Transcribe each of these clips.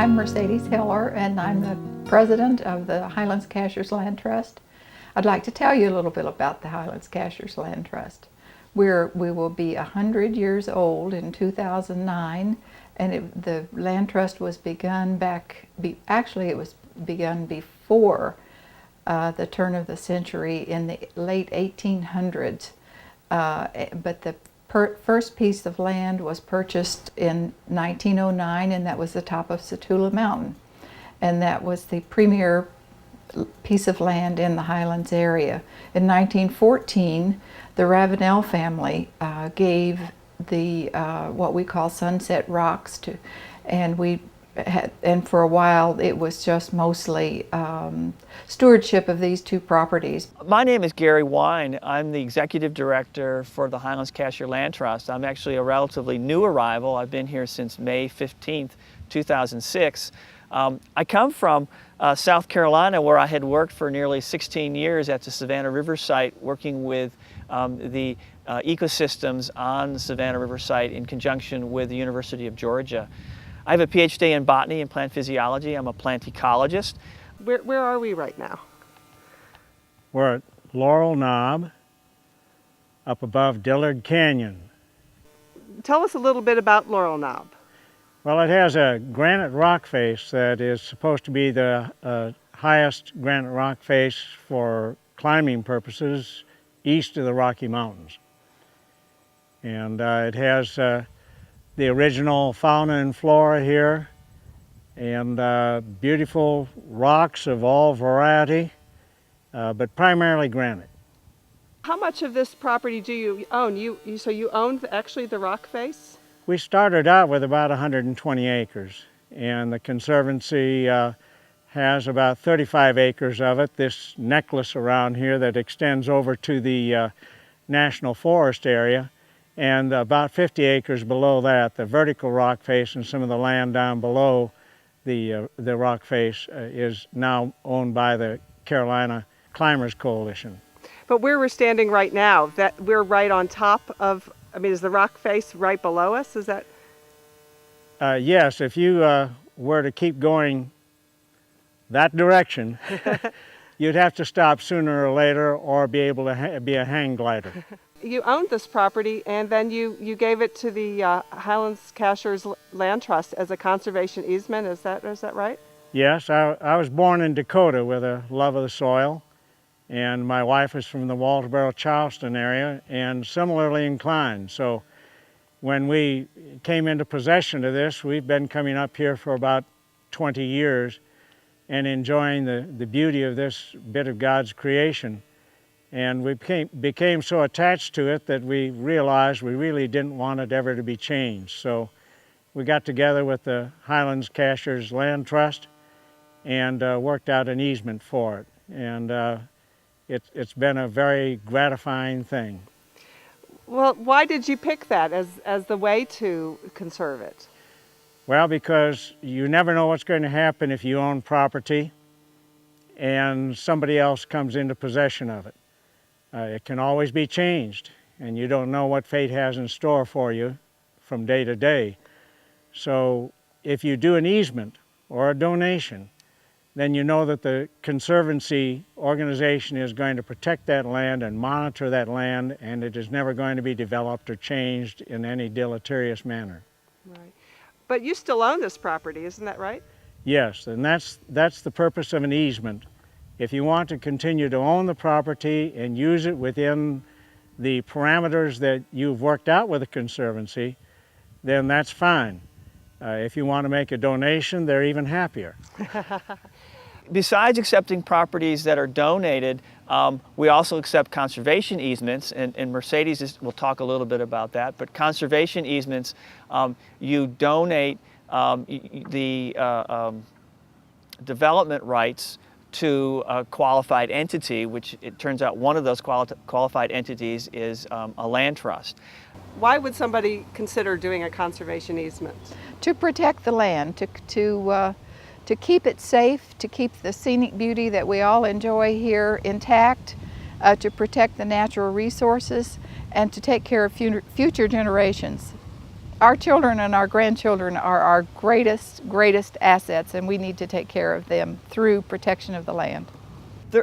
I'm Mercedes Heller, and I'm the president of the Highlands-Cashiers Land Trust. I'd like to tell you a little bit about the Highlands-Cashiers Land Trust. We will be 100 years old in 2009, and the Land Trust was begun it was begun before the turn of the century in the late 1800s. But the first piece of land was purchased in 1909, and that was the top of Satulah Mountain. And that was the premier piece of land in the Highlands area. In 1914, the Ravenel family gave the what we call Sunset Rocks to, and for a while it was just mostly stewardship of these two properties. My name is Gary Wein. I'm the executive director for the Highlands-Cashiers Land Trust. I'm actually a relatively new arrival. I've been here since May 15th, 2006. I come from South Carolina, where I had worked for nearly 16 years at the Savannah River site, working with the ecosystems on the Savannah River site in conjunction with the University of Georgia. I have a PhD in botany and plant physiology. I'm a plant ecologist. Where are we right now? We're at Laurel Knob, up above Dillard Canyon. Tell us a little bit about Laurel Knob. Well, it has a granite rock face that is supposed to be the highest granite rock face for climbing purposes east of the Rocky Mountains. And it has the original fauna and flora here, and beautiful rocks of all variety, but primarily granite. How much of this property do you own? So you own actually the rock face? We started out with about 120 acres, and the Conservancy has about 35 acres of it, this necklace around here that extends over to the National Forest area, and about 50 acres below that, the vertical rock face and some of the land down below the rock face is now owned by the Carolina Climbers Coalition. But where we're standing right now, that we're right on top of, is the rock face right below us? Is that? Yes, if you were to keep going that direction, you'd have to stop sooner or later or be able to be a hang glider. You owned this property, and then you gave it to the Highlands-Cashiers Land Trust as a conservation easement. Is that right? Yes, I was born in Dakota with a love of the soil, and my wife is from the Walterboro-Charleston area and similarly inclined. So when we came into possession of this, we've been coming up here for about 20 years and enjoying the beauty of this bit of God's creation. And we became so attached to it that we realized we really didn't want it ever to be changed. So we got together with the Highlands-Cashiers Land Trust and worked out an easement for it. And it's been a very gratifying thing. Well, why did you pick that as the way to conserve it? Well, because you never know what's going to happen if you own property and somebody else comes into possession of it. It can always be changed, and you don't know what fate has in store for you from day to day. So if you do an easement or a donation, then you know that the Conservancy organization is going to protect that land and monitor that land, and it is never going to be developed or changed in any deleterious manner. Right. But you still own this property, isn't that right? Yes, and that's the purpose of an easement. If you want to continue to own the property and use it within the parameters that you've worked out with the Conservancy, then that's fine. If you want to make a donation, they're even happier. Besides accepting properties that are donated, we also accept conservation easements, and Mercedes will talk a little bit about that. But conservation easements, you donate the development rights to a qualified entity, which it turns out one of those qualified entities is a land trust. Why would somebody consider doing a conservation easement? To protect the land, to keep it safe, to keep the scenic beauty that we all enjoy here intact, to protect the natural resources, and to take care of future generations. our children and our grandchildren are our greatest assets, and we need to take care of them through protection of the land.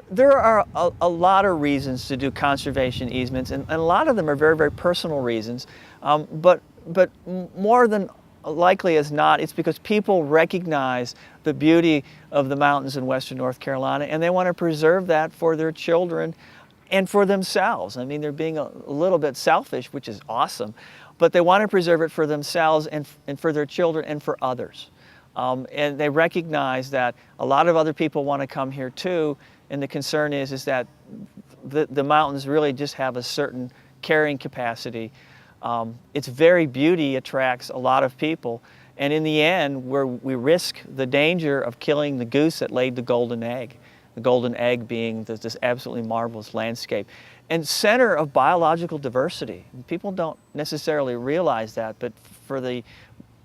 There are a lot of reasons to do conservation easements, and a lot of them are very, very personal reasons. But more than likely as not, it's because people recognize the beauty of the mountains in western North Carolina, and they want to preserve that for their children and for themselves. I mean, they're being a little bit selfish, which is awesome, but they want to preserve it for themselves and for their children and for others. And they recognize that a lot of other people want to come here too, and the concern is that the mountains really just have a certain carrying capacity. Its very beauty attracts a lot of people, and in the end, we risk the danger of killing the goose that laid the golden egg being this absolutely marvelous landscape and center of biological diversity. People don't necessarily realize that, but for the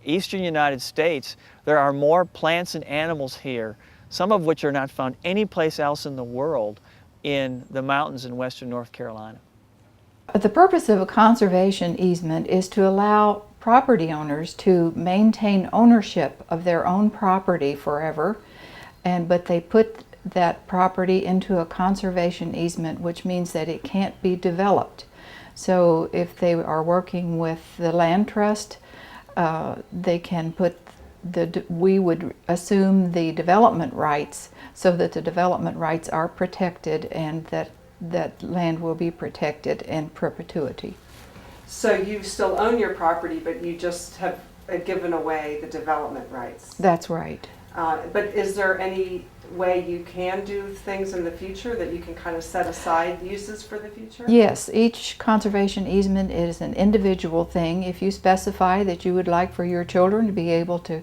eastern United States, there are more plants and animals here, some of which are not found anyplace else in the world, in the mountains in western North Carolina. The purpose of a conservation easement is to allow property owners to maintain ownership of their own property forever, but they put that property into a conservation easement, which means that it can't be developed. So if they are working with the land trust, they can put we would assume the development rights so that the development rights are protected and that land will be protected in perpetuity. So you still own your property, but you just have given away the development rights. That's right. But is there any way you can do things in the future that you can kind of set aside uses for the future? Yes, each conservation easement is an individual thing. If you specify that you would like for your children to be able to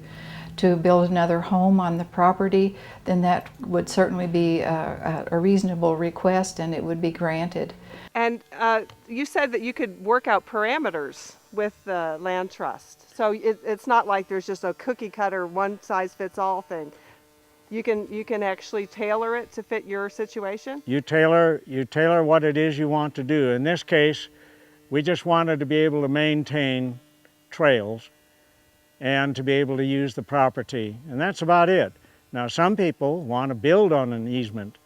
build another home on the property, then that would certainly be a reasonable request, and it would be granted. And you said that you could work out parameters with the land trust. So it's not like there's just a cookie cutter, one size fits all thing. You can actually tailor it to fit your situation? You tailor what it is you want to do. In this case, we just wanted to be able to maintain trails and to be able to use the property, and that's about it. Now, some people want to build on an easement,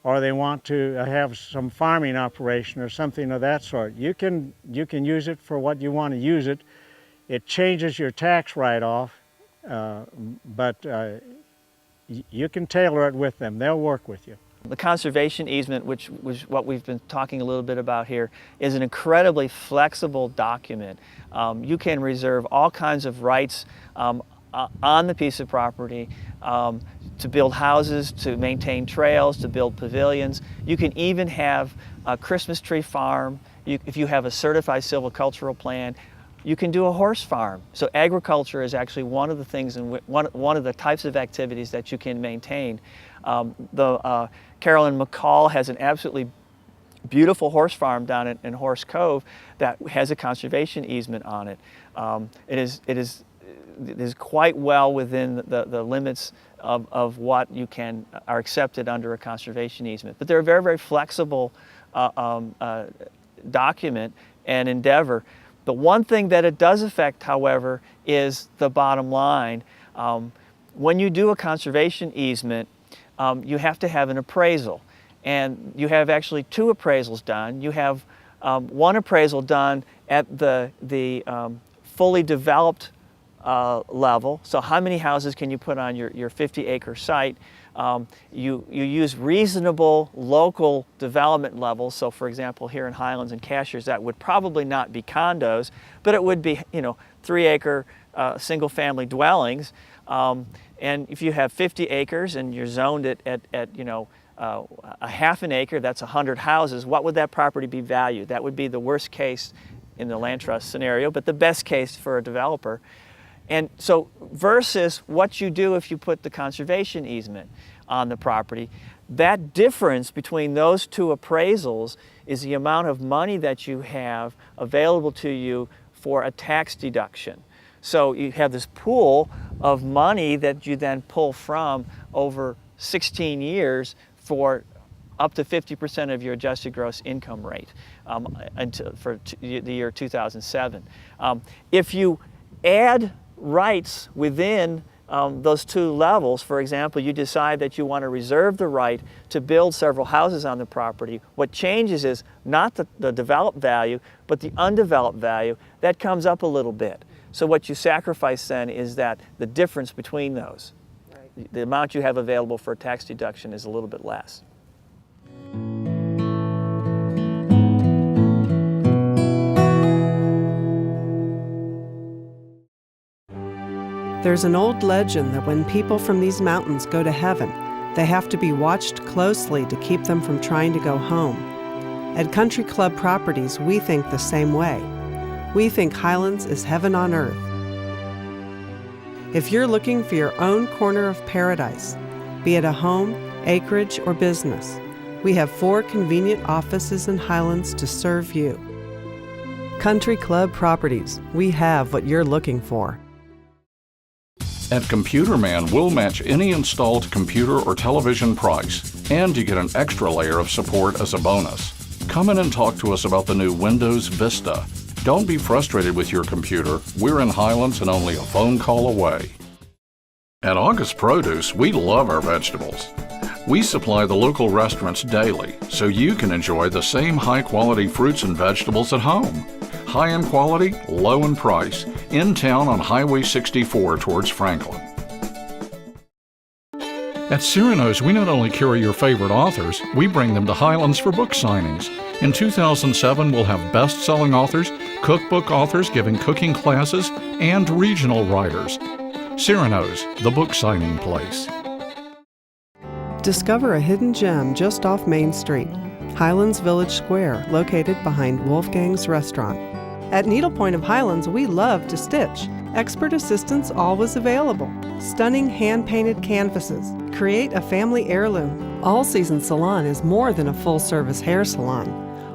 or they want to have some farming operation or something of that sort. You can use it for what you want to use it. It changes your tax write-off, but you can tailor it with them. They'll work with you. The conservation easement, which was what we've been talking a little bit about here, is an incredibly flexible document. You can reserve all kinds of rights on the piece of property to build houses, to maintain trails, to build pavilions. You can even have a Christmas tree farm. If you have a certified silvicultural plan, you can do a horse farm. So agriculture is actually one of the things, and one of the types of activities that you can maintain. Carolyn McCall has an absolutely beautiful horse farm down in Horse Cove that has a conservation easement on it. It is quite well within the limits of what are accepted under a conservation easement. But they're a very, very flexible document and endeavor. The one thing that it does affect, however, is the bottom line. When you do a conservation easement, you have to have an appraisal. And you have actually two appraisals done. You have one appraisal done at the fully developed level. So how many houses can you put on your 50-acre site? You use reasonable local development levels. So for example, here in Highlands and Cashiers, that would probably not be condos, but it would be 3-acre single-family dwellings. And if you have 50 acres and you're zoned at a half an acre, that's 100 houses, what would that property be valued? That would be the worst case in the land trust scenario, but the best case for a developer. And so versus what you do if you put the conservation easement on the property, that difference between those two appraisals is the amount of money that you have available to you for a tax deduction. So you have this pool of money that you then pull from over 16 years for up to 50% of your adjusted gross income rate for the year 2007. If you add rights within those two levels. For example, you decide that you want to reserve the right to build several houses on the property. What changes is not the developed value, but the undeveloped value. That comes up a little bit. So what you sacrifice then is that the difference between those. Right. The amount you have available for a tax deduction is a little bit less. There's an old legend that when people from these mountains go to heaven, they have to be watched closely to keep them from trying to go home. At Country Club Properties, we think the same way. We think Highlands is heaven on earth. If you're looking for your own corner of paradise, be it a home, acreage, or business, we have 4 convenient offices in Highlands to serve you. Country Club Properties, we have what you're looking for. At Computer Man, we'll match any installed computer or television price, and you get an extra layer of support as a bonus. Come in and talk to us about the new Windows Vista. Don't be frustrated with your computer. We're in Highlands and only a phone call away. At August Produce, we love our vegetables. We supply the local restaurants daily, so you can enjoy the same high-quality fruits and vegetables at home. High in quality, low in price. In town on Highway 64 towards Franklin. At Cyrano's, we not only carry your favorite authors, we bring them to Highlands for book signings. In 2007, we'll have best-selling authors, cookbook authors giving cooking classes, and regional writers. Cyrano's, the book signing place. Discover a hidden gem just off Main Street, Highlands Village Square, located behind Wolfgang's Restaurant. At Needlepoint of Highlands, we love to stitch. Expert assistance always available. Stunning hand-painted canvases. Create a family heirloom. All Season Salon is more than a full-service hair salon.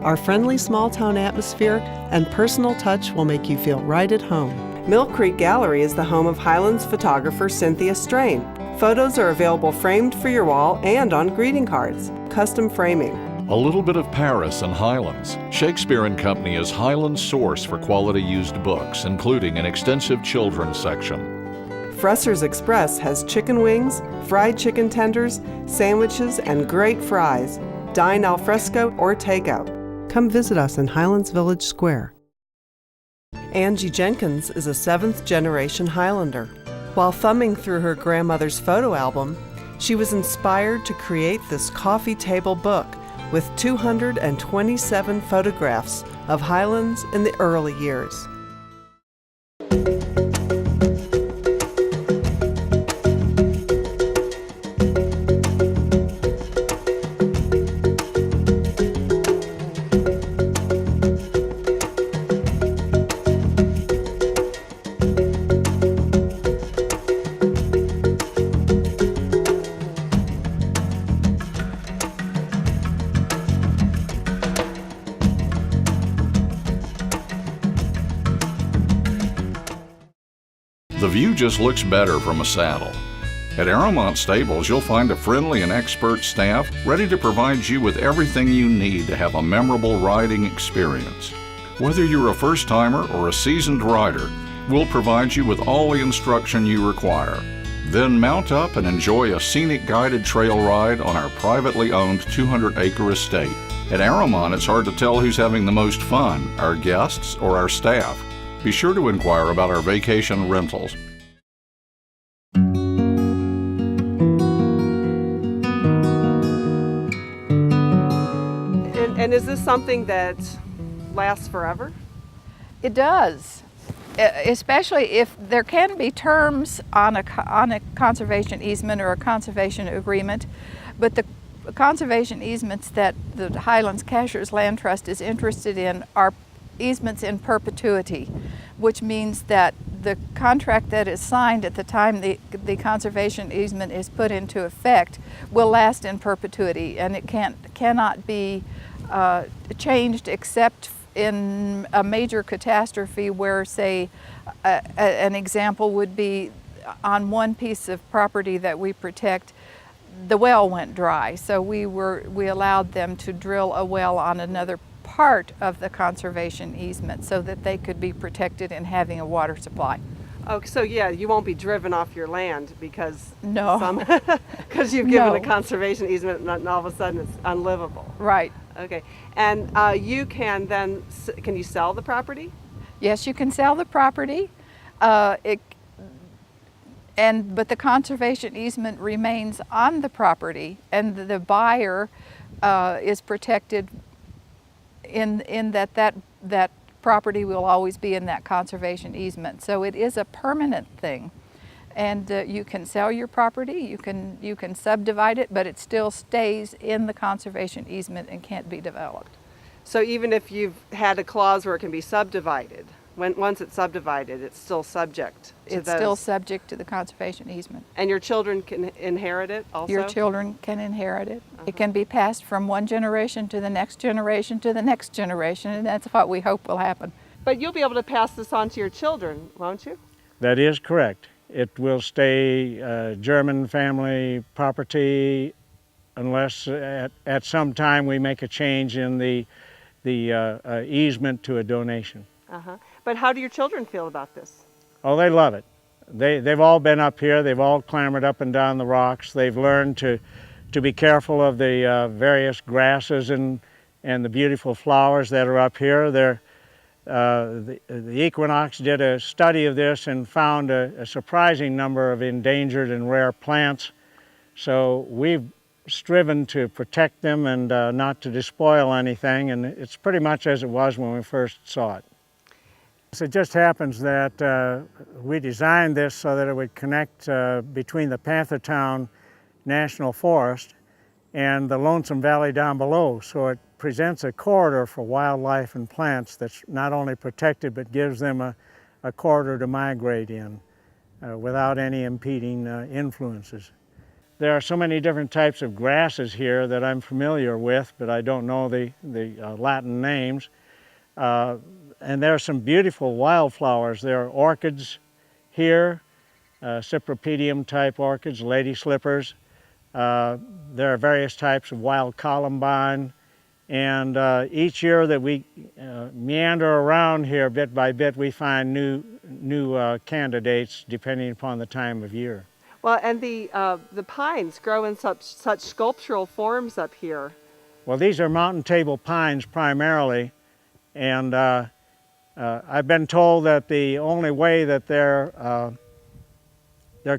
Our friendly small-town atmosphere and personal touch will make you feel right at home. Mill Creek Gallery is the home of Highlands photographer Cynthia Strain. Photos are available framed for your wall and on greeting cards. Custom framing. A little bit of Paris and Highlands. Shakespeare & Company is Highlands' source for quality used books, including an extensive children's section. Fresser's Express has chicken wings, fried chicken tenders, sandwiches, and great fries. Dine al fresco or takeout. Come visit us in Highlands Village Square. Angie Jenkins is a 7th-generation Highlander. While thumbing through her grandmother's photo album, she was inspired to create this coffee table book with 227 photographs of Highlands in the early years. The view just looks better from a saddle. At Arrowmont Stables, you'll find a friendly and expert staff ready to provide you with everything you need to have a memorable riding experience. Whether you're a first-timer or a seasoned rider, we'll provide you with all the instruction you require. Then mount up and enjoy a scenic guided trail ride on our privately owned 200-acre estate. At Arrowmont, it's hard to tell who's having the most fun, our guests or our staff. Be sure to inquire about our vacation rentals. And is this something that lasts forever? It does, especially if there can be terms on a conservation easement or a conservation agreement, but the conservation easements that the Highlands-Cashiers Land Trust is interested in are easements in perpetuity, which means that the contract that is signed at the time the conservation easement is put into effect will last in perpetuity, and it cannot be changed except in a major catastrophe where, say, an example would be on one piece of property that we protect, the well went dry, so we allowed them to drill a well on another part of the conservation easement so that they could be protected in having a water supply. Oh, so yeah, you won't be driven off your land because No. because you've given No. a conservation easement and all of a sudden it's unlivable. Right. Okay, and you can then, can you sell the property? Yes, you can sell the property. But the conservation easement remains on the property, and the buyer is protected in that property will always be in that conservation easement. So it is a permanent thing, and you can sell your property, you can subdivide it, but it still stays in the conservation easement and can't be developed. So even if you've had a clause where it can be subdivided, once it's subdivided, it's still subject to It's still subject to the conservation easement. And your children can inherit it also? Your children can inherit it. It can be passed from one generation to the next generation to the next generation, and that's what we hope will happen. But you'll be able to pass this on to your children, won't you? That is correct. It will stay German family property unless at some time we make a change in the easement to a donation. But how do your children feel about this? Oh, they love it. They've all been up here. They've all clambered up and down the rocks. They've learned to be careful of the various grasses and the beautiful flowers that are up here. The Equinox did a study of this and found a surprising number of endangered and rare plants. So we've striven to protect them and not to despoil anything, and it's pretty much as it was when we first saw it. So it just happens that we designed this so that it would connect between the Panthertown National Forest and the Lonesome Valley down below. So it presents a corridor for wildlife and plants that's not only protected but gives them a corridor to migrate in without any impeding influences. There are so many different types of grasses here that I'm familiar with, but I don't know the Latin names. And there are some beautiful wildflowers. There are orchids here, Cypripedium type orchids, lady slippers. There are various types of wild columbine. And each year that we meander around here bit by bit, we find new candidates depending upon the time of year. Well, and the pines grow in such sculptural forms up here. Well, these are mountain table pines primarily, and I've been told that the only way that their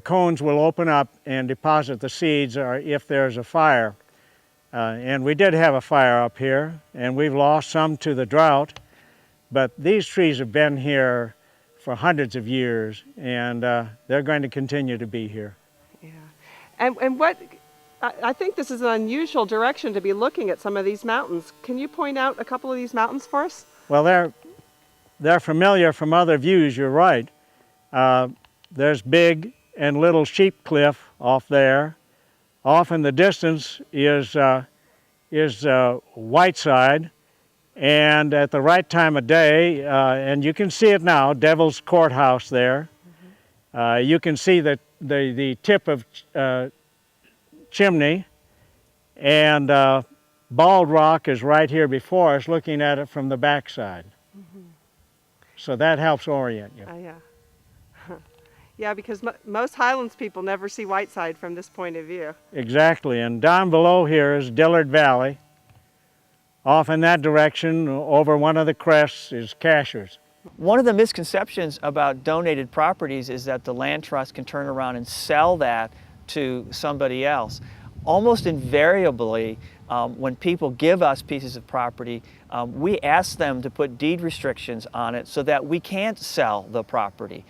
cones will open up and deposit the seeds are if there's a fire. And we did have a fire up here, and we've lost some to the drought, but these trees have been here for hundreds of years, and they're going to continue to be here. Yeah, and what, I think this is an unusual direction to be looking at some of these mountains. Can you point out a couple of these mountains for us? Well, they're familiar from other views, you're right. There's Big and Little Sheep Cliff off there. Off in the distance is Whiteside, and at the right time of day, and you can see it now, Devil's Courthouse there. You can see the tip of Chimney, and Bald Rock is right here before us, looking at it from the backside. So that helps orient you. Yeah. Yeah, because most Highlands people never see Whiteside from this point of view. Exactly, and down below here is Dillard Valley. Off in that direction, over one of the crests, is Cashiers. One of the misconceptions about donated properties is that the land trust can turn around and sell that to somebody else. Almost invariably, when people give us pieces of property, we ask them to put deed restrictions on it so that we can't sell the property.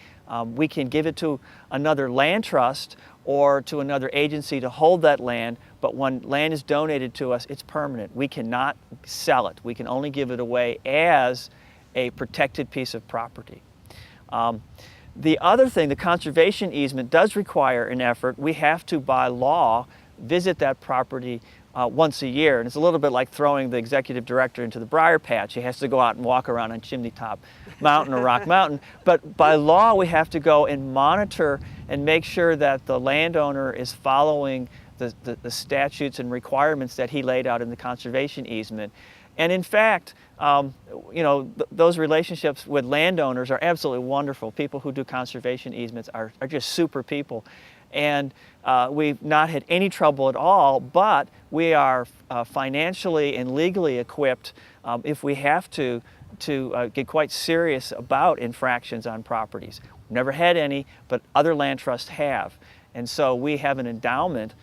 We can give it to another land trust or to another agency to hold that land, but when land is donated to us, it's permanent. We cannot sell it. We can only give it away as a protected piece of property. The other thing, the conservation easement does require an effort. We have to, by law, visit that property once a year, and it's a little bit like throwing the executive director into the briar patch. He has to go out and walk around on Chimney Top Mountain or Rock Mountain, but by law we have to go and monitor and make sure that the landowner is following the statutes and requirements that he laid out in the conservation easement. And in fact, those relationships with landowners are absolutely wonderful. People who do conservation easements are just super people. And we've not had any trouble at all, but we are financially and legally equipped, if we have to get quite serious about infractions on properties. We've never had any, but other land trusts have. And so we have an endowment,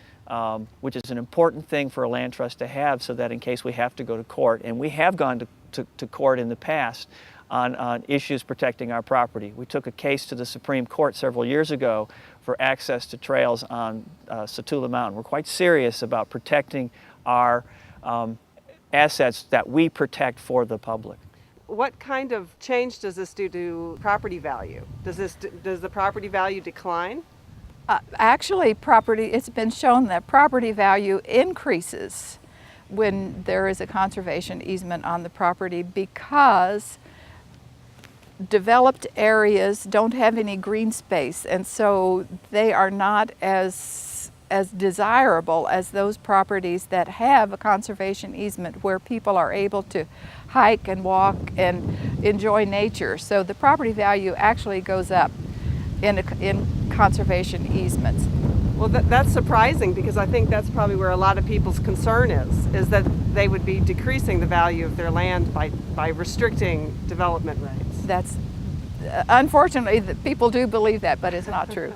which is an important thing for a land trust to have, so that in case we have to go to court, and we have gone to court in the past on issues protecting our property. We took a case to the Supreme Court several years ago for access to trails on Satulah Mountain. We're quite serious about protecting our assets that we protect for the public. What kind of change does this do to property value? Does the property value decline? Actually, it's been shown that property value increases when there is a conservation easement on the property, because developed areas don't have any green space, and so they are not as desirable as those properties that have a conservation easement, where people are able to hike and walk and enjoy nature. So the property value actually goes up in conservation easements. Well, that's surprising, because I think that's probably where a lot of people's concern is that they would be decreasing the value of their land by restricting development rates. That's unfortunately, people do believe that, but it's not true.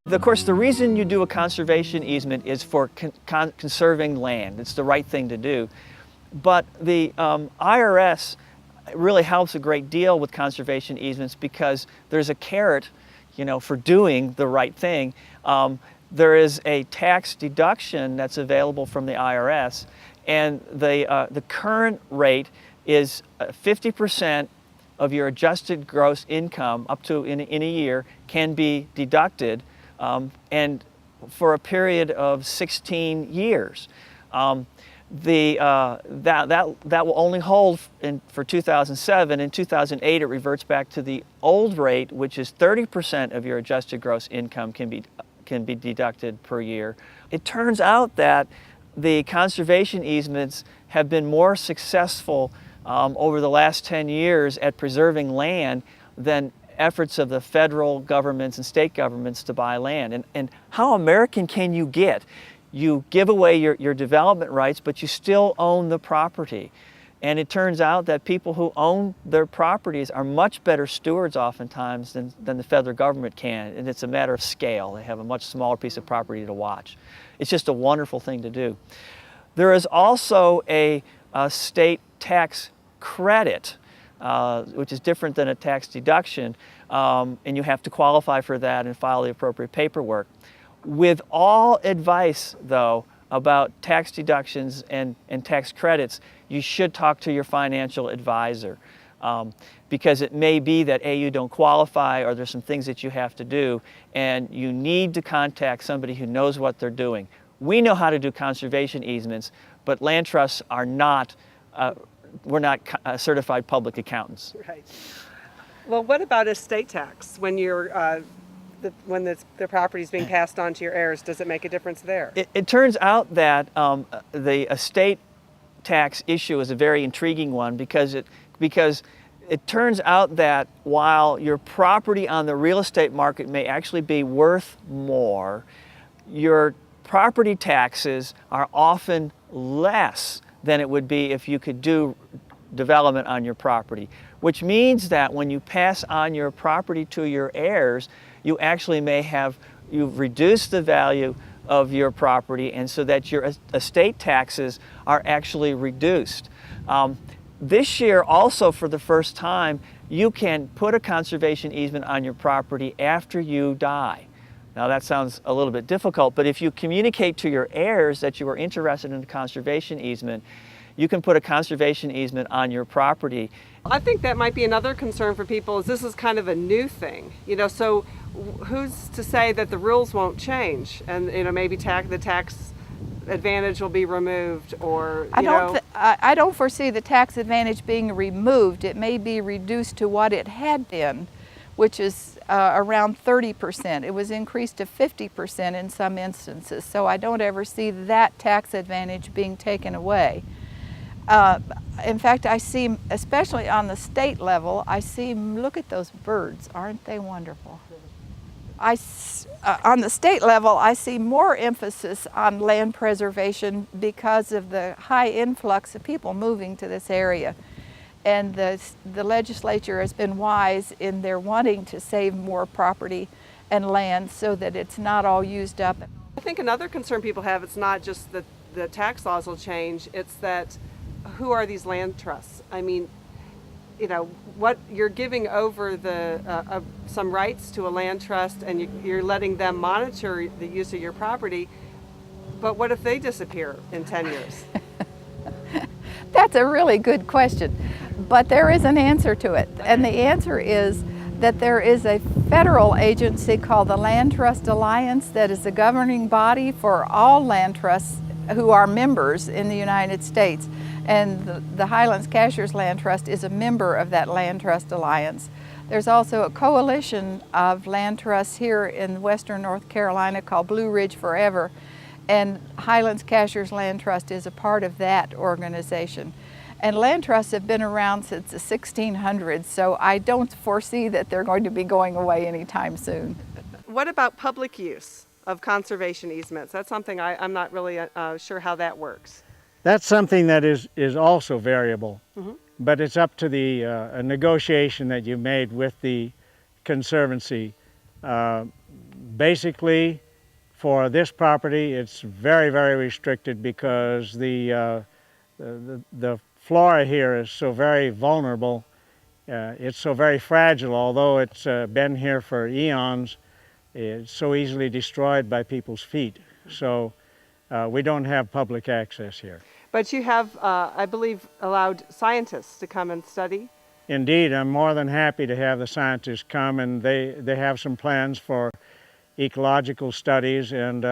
Of course, the reason you do a conservation easement is for conserving land. It's the right thing to do. But the IRS really helps a great deal with conservation easements, because there's a carrot, for doing the right thing. There is a tax deduction that's available from the IRS, and the current rate is 50% of your adjusted gross income up to in a year can be deducted, and for a period of 16 years. That will only hold for 2007. In 2008, it reverts back to the old rate, which is 30% of your adjusted gross income can be deducted per year. It turns out that the conservation easements have been more successful over the last 10 years at preserving land than efforts of the federal governments and state governments to buy land. And how American can you get? You give away your development rights, but you still own the property. And it turns out that people who own their properties are much better stewards oftentimes than the federal government can. And it's a matter of scale. They have a much smaller piece of property to watch. It's just a wonderful thing to do. There is also a state tax credit, which is different than a tax deduction, and you have to qualify for that and file the appropriate paperwork. With all advice, though, about tax deductions and tax credits, you should talk to your financial advisor, because it may be that you don't qualify, or there's some things that you have to do, and you need to contact somebody who knows what they're doing. We know how to do conservation easements, but land trusts are not, we're not certified public accountants. Right. Well, what about estate tax? When you're when the property is being passed on to your heirs, does it make a difference there? It turns out that the estate tax issue is a very intriguing one, because it turns out that while your property on the real estate market may actually be worth more, your property taxes are often less than it would be if you could do development on your property, which means that when you pass on your property to your heirs, you actually you've reduced the value of your property, and so that your estate taxes are actually reduced. This year also, for the first time, you can put a conservation easement on your property after you die. Now that sounds a little bit difficult, but if you communicate to your heirs that you are interested in a conservation easement, you can put a conservation easement on your property. I think that might be another concern for people, is this is kind of a new thing, so who's to say that the rules won't change, and maybe the tax advantage will be removed, or I don't foresee the tax advantage being removed. It may be reduced to what it had been, which is around 30%. It was increased to 50% in some instances, so I don't ever see that tax advantage being taken away. In fact, I see, especially on the state level, I see, look at those birds, aren't they wonderful? On the state level, I see more emphasis on land preservation because of the high influx of people moving to this area. And the legislature has been wise in their wanting to save more property and land so that it's not all used up. I think another concern people have, it's not just that the tax laws will change, it's that who are these land trusts? I mean, you know, what you're giving over some rights to a land trust, and you're letting them monitor the use of your property, but what if they disappear in 10 years? That's a really good question, but there is an answer to it, and the answer is that there is a federal agency called the Land Trust Alliance that is a governing body for all land trusts who are members in the United States. And the Highlands-Cashiers Land Trust is a member of that Land Trust Alliance. There's also a coalition of land trusts here in western North Carolina called Blue Ridge Forever, and Highlands-Cashiers Land Trust is a part of that organization. And land trusts have been around since the 1600s, so I don't foresee that they're going to be going away anytime soon. What about public use of conservation easements? That's something I'm not really sure how that works. That's something that is also variable, but it's up to the a negotiation that you made with the Conservancy. Basically, for this property, it's very, very restricted because the flora here is so very vulnerable. It's so very fragile, although it's been here for eons. It's so easily destroyed by people's feet. So we don't have public access here. But you have, I believe, allowed scientists to come and study? Indeed, I'm more than happy to have the scientists come, and they have some plans for ecological studies, and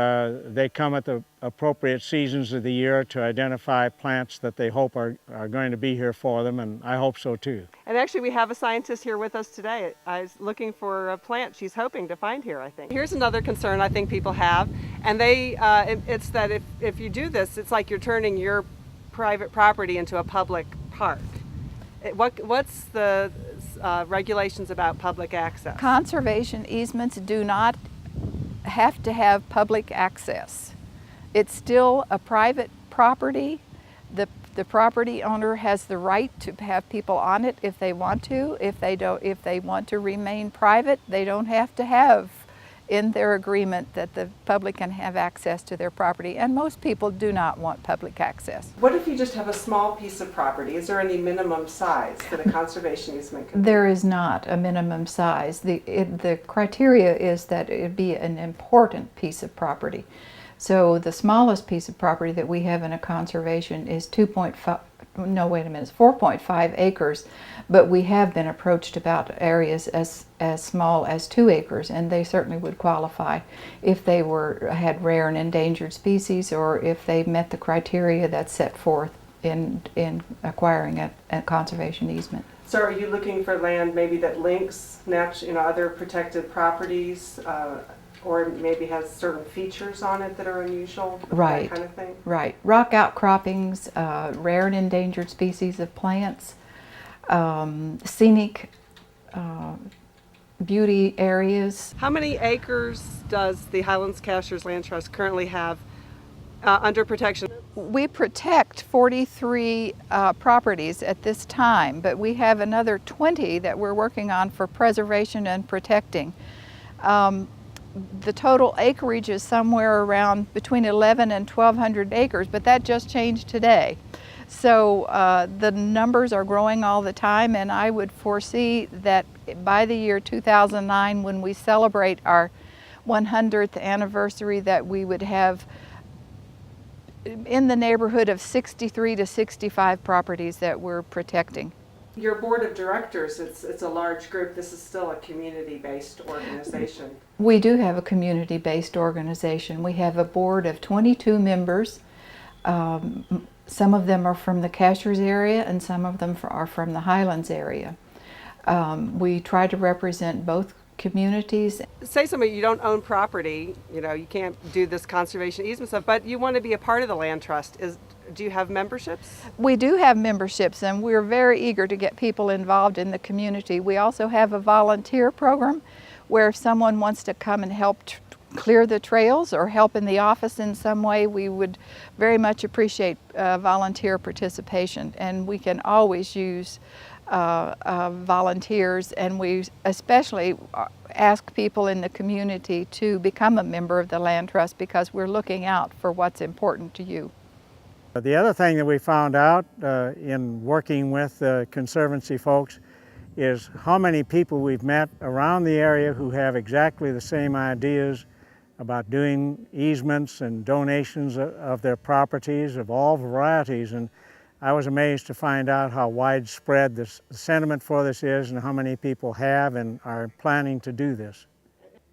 they come at the appropriate seasons of the year to identify plants that they hope are going to be here for them, and I hope so too. And actually we have a scientist here with us today. I was looking for a plant she's hoping to find here, I think. Here's another concern I think people have, and it's that if you do this, it's like you're turning your private property into a public park. What's the regulations about public access? Conservation easements do not have to have public access. It's still a private property. The property owner has the right to have people on it if they want to. If they want to remain private, they don't have to have in their agreement that the public can have access to their property, and most people do not want public access. What if you just have a small piece of property? Is there any minimum size that a conservation easement can be? There is not a minimum size. The criteria is that it be an important piece of property. So the smallest piece of property that we have in a conservation is 4.5 acres, but we have been approached about areas as small as 2 acres, and they certainly would qualify if they had rare and endangered species, or if they met the criteria that's set forth in acquiring a conservation easement. So are you looking for land maybe that links other protected properties, or maybe has certain features on it that are unusual, right, that kind of thing? Right. Rock outcroppings, rare and endangered species of plants, scenic beauty areas. How many acres does the Highlands-Cashiers Land Trust currently have under protection? We protect 43 properties at this time, but we have another 20 that we're working on for preservation and protecting. The total acreage is somewhere around between 11 and 1,200 acres, but that just changed today. So the numbers are growing all the time, and I would foresee that by the year 2009, when we celebrate our 100th anniversary, that we would have in the neighborhood of 63 to 65 properties that we're protecting. Your board of directors, it's a large group. This is still a community-based organization. We do have a community-based organization. We have a board of 22 members. Some of them are from the Cashiers area, and some of them are from the Highlands area. We try to represent both communities. Say somebody, you don't own property, you know, you can't do this conservation easement stuff, but you want to be a part of the land trust. Do you have memberships? We do have memberships, and we're very eager to get people involved in the community. We also have a volunteer program where if someone wants to come and help clear the trails or help in the office in some way, we would very much appreciate volunteer participation, and we can always use volunteers, and we especially ask people in the community to become a member of the Land Trust because we're looking out for what's important to you. The other thing that we found out in working with the Conservancy folks is how many people we've met around the area who have exactly the same ideas about doing easements and donations of their properties of all varieties. And I was amazed to find out how widespread the sentiment for this is and how many people have and are planning to do this.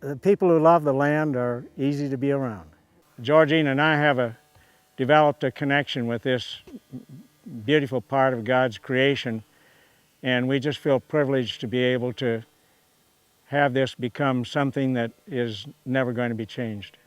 The people who love the land are easy to be around. Georgine and I have developed a connection with this beautiful part of God's creation, and we just feel privileged to be able to have this become something that is never going to be changed.